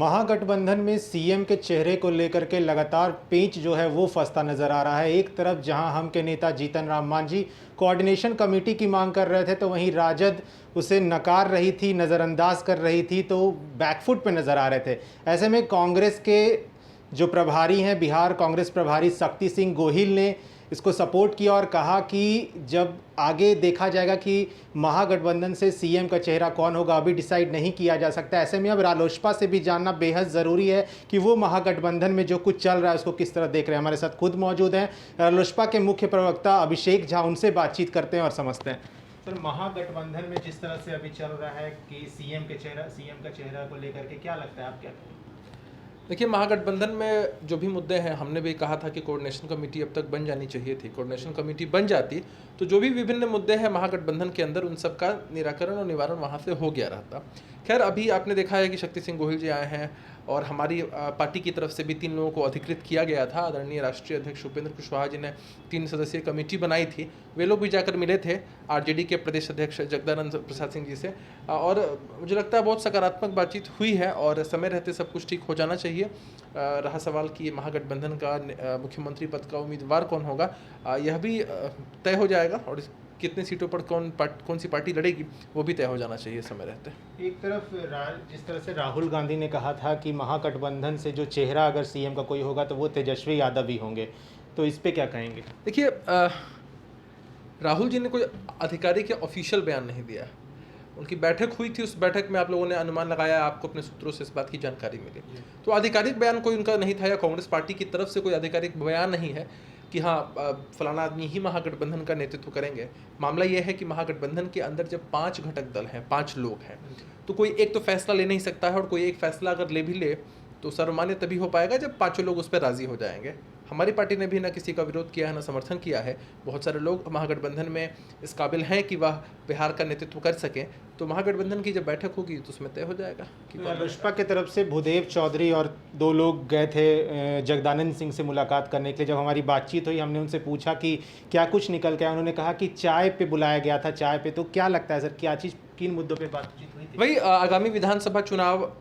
महागठबंधन में सीएम के चेहरे को लेकर के लगातार पेंच जो है वो फंसता नजर आ रहा है। एक तरफ जहां हम के नेता जीतन राम मांझी कोऑर्डिनेशन कमेटी की मांग कर रहे थे, तो वहीं राजद उसे नकार रही थी, नज़रअंदाज कर रही थी, तो बैकफुट पे नजर आ रहे थे। ऐसे में कांग्रेस के जो प्रभारी हैं, बिहार कांग्रेस प्रभारी शक्ति सिंह गोहिल ने इसको सपोर्ट किया और कहा कि जब आगे देखा जाएगा कि महागठबंधन से सीएम का चेहरा कौन होगा, अभी डिसाइड नहीं किया जा सकता। ऐसे में अब रालोसपा से भी जानना बेहद ज़रूरी है कि वो महागठबंधन में जो कुछ चल रहा है उसको किस तरह देख रहे हैं। हमारे साथ खुद मौजूद हैं रालोसपा के मुख्य प्रवक्ता अभिषेक झा, उनसे बातचीत करते हैं और समझते हैं। सर, महागठबंधन में जिस तरह से अभी चल रहा है कि सीएम का चेहरा को लेकर के क्या लगता है, आप क्या कहेंगे? देखिए, महागठबंधन में जो भी मुद्दे हैं, हमने भी कहा था कि कोऑर्डिनेशन कमेटी अब तक बन जानी चाहिए थी। कोऑर्डिनेशन कमेटी बन जाती तो जो भी विभिन्न मुद्दे हैं महागठबंधन के अंदर, उन सब का निराकरण और निवारण वहाँ से हो गया रहता। खैर, अभी आपने देखा है कि शक्ति सिंह गोहिल जी आए हैं और हमारी पार्टी की तरफ से भी 3 लोगों को अधिकृत किया गया था। आदरणीय राष्ट्रीय अध्यक्ष उपेंद्र कुशवाहा जी ने 3 सदस्यीय कमेटी बनाई थी। वे लोग भी जाकर मिले थे आरजेडी के प्रदेश अध्यक्ष जगदानंद प्रसाद सिंह जी से, और मुझे लगता है बहुत सकारात्मक बातचीत हुई है और समय रहते सब कुछ ठीक हो जाना चाहिए। रहा सवाल कि महागठबंधन का मुख्यमंत्री पद का उम्मीदवार कौन होगा, यह भी तय हो जाएगा, और कितनी सीटों पर कौन सी पार्टी लड़ेगी वो भी तय हो जाना चाहिए समय रहते। एक तरफ जिस तरह से राहुल गांधी ने कहा था कि महागठबंधन से जो चेहरा अगर सीएम का कोई होगा तो वो तेजस्वी यादव ही होंगे, तो इस पे क्या कहेंगे? देखिए, राहुल जी ने कोई आधिकारिक या ऑफिशियल बयान नहीं दिया। उनकी बैठक हुई थी, उस बैठक में आप लोगों ने अनुमान लगाया, आपको अपने सूत्रों से इस बात की जानकारी मिली। तो आधिकारिक बयान कोई उनका नहीं था, या कांग्रेस पार्टी की तरफ से कोई आधिकारिक बयान नहीं है कि हाँ फलाना आदमी ही महागठबंधन का नेतृत्व करेंगे। मामला यह है कि महागठबंधन के अंदर जब 5 घटक दल हैं, 5 लोग हैं, तो कोई एक तो फैसला ले नहीं सकता है, और कोई एक फैसला अगर ले भी ले तो सर्वमान्य तभी हो पाएगा जब 5 लोग उस पर राजी हो जाएंगे। हमारी पार्टी ने भी ना किसी का विरोध किया है, ना समर्थन किया है। बहुत सारे लोग महागठबंधन में इस काबिल हैं कि वह बिहार का नेतृत्व कर सकें, तो महागठबंधन की जब बैठक होगी तो उसमें तय हो जाएगा कि रालोसपा की तरफ से भूदेव चौधरी और 2 लोग गए थे जगदानंद सिंह से मुलाकात करने के लिए। जब हमारी बातचीत हुई, हमने उनसे पूछा कि क्या कुछ निकल के आया, उन्होंने कहा कि चाय पे बुलाया गया था, चाय पे। तो क्या लगता है सर, क्या चीज़, किन मुद्दों पर बातचीत हुई थी? वही आगामी विधानसभा चुनाव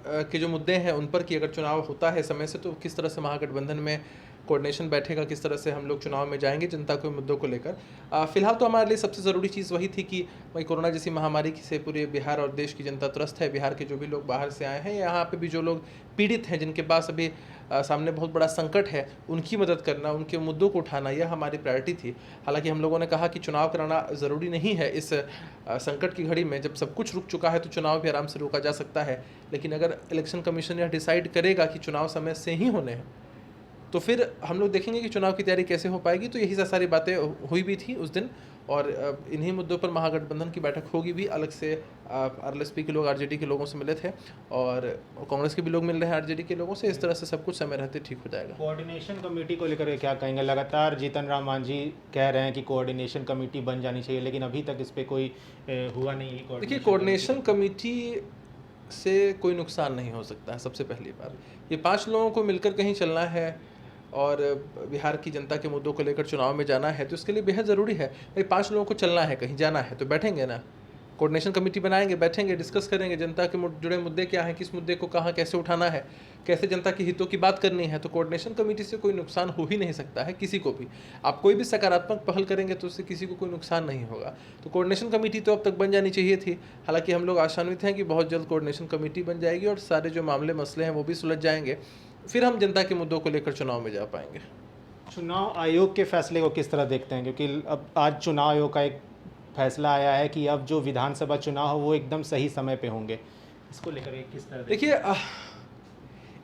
के जो मुद्दे हैं उन पर कि अगर चुनाव होता है समय से, तो किस तरह से महागठबंधन में कोऑर्डिनेशन बैठेगा, किस तरह से हम लोग चुनाव में जाएंगे जनता के मुद्दों को लेकर। फिलहाल तो हमारे लिए सबसे ज़रूरी चीज़ वही थी कि वही कोरोना जैसी महामारी से पूरे बिहार और देश की जनता त्रस्त है। बिहार के जो भी लोग बाहर से आए हैं, यहाँ पे भी जो लोग पीड़ित हैं, जिनके पास अभी सामने बहुत बड़ा संकट है, उनकी मदद करना, उनके मुद्दों को उठाना, यह हमारी प्रायोरिटी थी। हालांकि हम लोगों ने कहा कि चुनाव कराना ज़रूरी नहीं है इस संकट की घड़ी में। जब सब कुछ रुक चुका है तो चुनाव भी आराम से रोका जा सकता है। लेकिन अगर इलेक्शन कमीशन यह डिसाइड करेगा कि चुनाव समय से ही होने हैं, तो फिर हम लोग देखेंगे कि चुनाव की तैयारी कैसे हो पाएगी। तो यही सारी बातें हुई भी थी उस दिन, और इन्हीं मुद्दों पर महागठबंधन की बैठक होगी भी। अलग से आरएलएसपी के लोग आरजेडी के लोगों से मिले थे, और कांग्रेस के भी लोग मिल रहे हैं आरजेडी के लोगों से। इस तरह से सब कुछ समय रहते ठीक हो जाएगा। कोऑर्डिनेशन कमेटी को लेकर क्या कहेंगे? लगातार जीतन राम मांझी कह रहे हैं कि कोऑर्डिनेशन कमेटी बन जानी चाहिए, लेकिन अभी तक इस पर कोई हुआ नहीं है। देखिए, कोऑर्डिनेशन कमेटी से कोई नुकसान नहीं हो सकता है। सबसे पहली बात, ये 5 लोगों को मिलकर कहीं चलना है और बिहार की जनता के मुद्दों को लेकर चुनाव में जाना है, तो इसके लिए बेहद ज़रूरी है भाई 5 लोगों को चलना है, कहीं जाना है तो बैठेंगे ना, कोऑर्डिनेशन कमेटी बनाएंगे, बैठेंगे, डिस्कस करेंगे जनता के जुड़े मुद्दे क्या हैं, किस मुद्दे को कहाँ कैसे उठाना है, कैसे जनता के हितों की बात करनी है। तो कोऑर्डिनेशन कमेटी से कोई नुकसान हो ही नहीं सकता है किसी को भी। आप कोई भी सकारात्मक पहल करेंगे तो उससे किसी को कोई नुकसान नहीं होगा। तो कोऑर्डिनेशन कमेटी तो अब तक बन जानी चाहिए थी। हालांकि हम लोग आशान्वित हैं कि बहुत जल्द कोऑर्डिनेशन कमेटी बन जाएगी और सारे जो मामले मसले हैं वो भी सुलझ जाएंगे, फिर हम जनता के मुद्दों को लेकर चुनाव में जा पाएंगे। चुनाव आयोग के फैसले को किस तरह देखते हैं? क्योंकि अब आज चुनाव आयोग का एक फैसला आया है कि अब जो विधानसभा चुनाव हो वो एकदम सही समय पे होंगे, इसको लेकर किस तरह देखिए,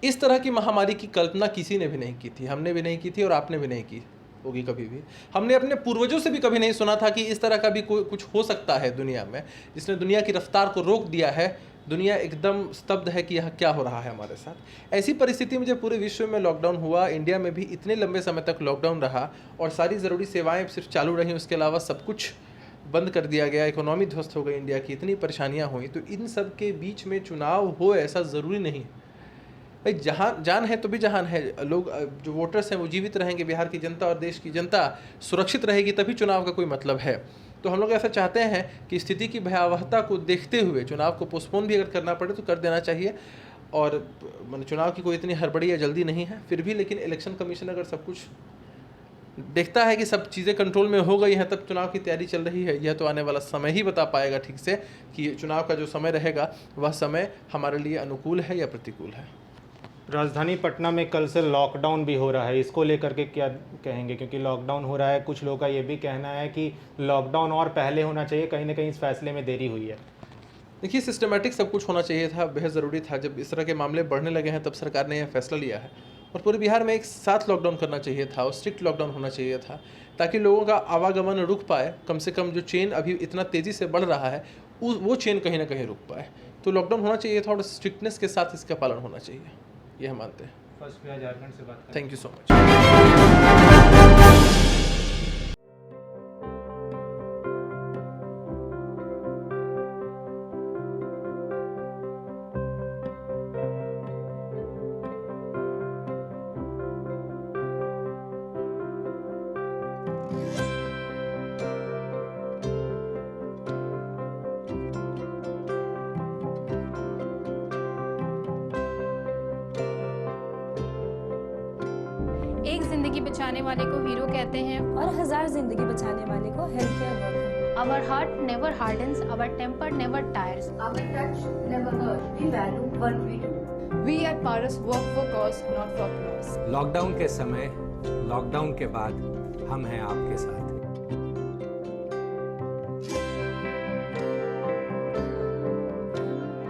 इस तरह की महामारी की कल्पना किसी ने भी नहीं की थी, हमने भी नहीं की थी और आपने भी नहीं की होगी कभी भी। हमने अपने पूर्वजों से भी कभी नहीं सुना था कि इस तरह का भी कुछ हो सकता है दुनिया में, जिसने दुनिया की रफ्तार को रोक दिया है। दुनिया एकदम स्तब्ध है कि यह क्या हो रहा है हमारे साथ। ऐसी परिस्थिति में जब पूरे विश्व में लॉकडाउन हुआ, इंडिया में भी इतने लंबे समय तक लॉकडाउन रहा और सारी ज़रूरी सेवाएं सिर्फ चालू रहीं, उसके अलावा सब कुछ बंद कर दिया गया, इकोनॉमी ध्वस्त हो गई इंडिया की, इतनी परेशानियां हुई, तो इन सब के बीच में चुनाव हो ऐसा ज़रूरी नहीं है भाई। जहाँ जान है तो भी जहान है, लोग जो वोटर्स हैं वो जीवित रहेंगे, बिहार की जनता और देश की जनता सुरक्षित रहेगी, तभी चुनाव का कोई मतलब है। तो हम लोग ऐसा चाहते हैं कि स्थिति की भयावहता को देखते हुए चुनाव को पोस्टपोन भी अगर करना पड़े तो कर देना चाहिए। और मतलब चुनाव की कोई इतनी हड़बड़ी या जल्दी नहीं है, फिर भी लेकिन इलेक्शन कमीशन अगर सब कुछ देखता है कि सब चीज़ें कंट्रोल में हो गई हैं, तब चुनाव की तैयारी चल रही है। यह तो आने वाला समय ही बता पाएगा ठीक से कि चुनाव का जो समय रहेगा वह समय हमारे लिए अनुकूल है या प्रतिकूल है। राजधानी पटना में कल से लॉकडाउन भी हो रहा है, इसको लेकर के क्या कहेंगे? क्योंकि लॉकडाउन हो रहा है, कुछ लोगों का ये भी कहना है कि लॉकडाउन और पहले होना चाहिए, कहीं ना कहीं इस फैसले में देरी हुई है। देखिए, सिस्टमेटिक सब कुछ होना चाहिए था, बेहद ज़रूरी था। जब इस तरह के मामले बढ़ने लगे हैं तब सरकार ने यह फैसला लिया है और पूरे बिहार में एक साथ लॉकडाउन करना चाहिए था और स्ट्रिक्ट लॉकडाउन होना चाहिए था, ताकि लोगों का आवागमन रुक पाए। कम से कम जो चेन अभी इतना तेज़ी से बढ़ रहा है वो चेन कहीं ना कहीं रुक पाए। तो लॉकडाउन होना चाहिए था और स्ट्रिक्टनेस के साथ इसका पालन होना चाहिए, ये हम मानते हैं। फर्स्ट झारखंड से बात। Thank you so much. एक जिंदगी बचाने वाले को हीरो कहते हैं और 1000 जिंदगी बचाने वाले को health care worker. Our heart never hardens, our temper never tires. Our touch never hurts. We value what we do. We at Paras work for cause, not for applause. Lockdown के समय, lockdown के बाद हम हैं आपके साथ।